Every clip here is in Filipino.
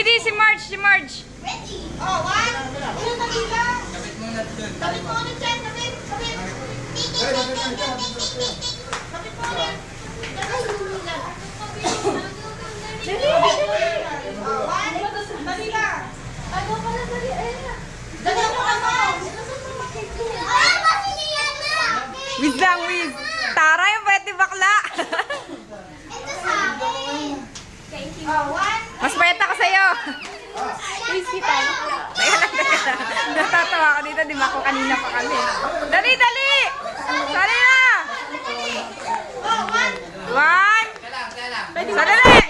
Di, si Marge, si Marge. Ready? Oh, one. Ulo na dila. Kapit mo na dun. Kapit mo ulit dyan. Kapit. Kapit. Kapit mo ulit. Oh, one. Dali lang. Ano pala dali? Dali mo ako. Ay, masiniyan na. Wiz lang, Wiz. Tara yung pwede bakla. Ito sa akin. Oh, one. Mas payat ako sa'yo. Please, kita. Teka lang. Natatawa ako dito. Di ba ako kanina pa kami. Dali, dali. Dali na. Oh, one. One. Sadali.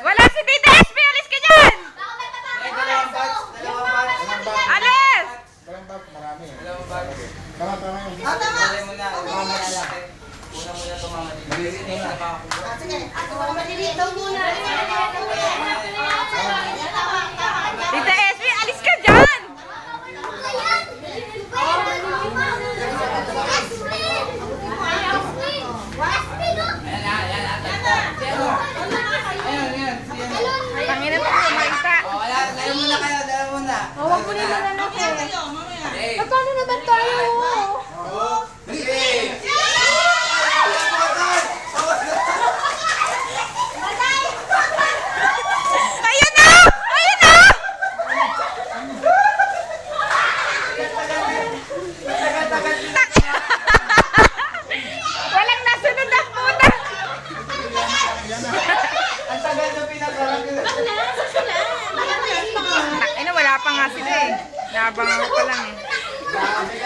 Wala si Tita SB. Alis ka dyan. Alis. Oh, tama. Sige. Maliliit daw muna. Tita SB, alis ka dyan. Panginoon po, Marita. Huwag mo nila na natin. Paano naman tayo? Ayun na! Ayun na! Walang nasunod ang puta. Ang tagal na pinasarap yun. Wala pa nga sila eh. Nabang ako pa lang eh. Grabe.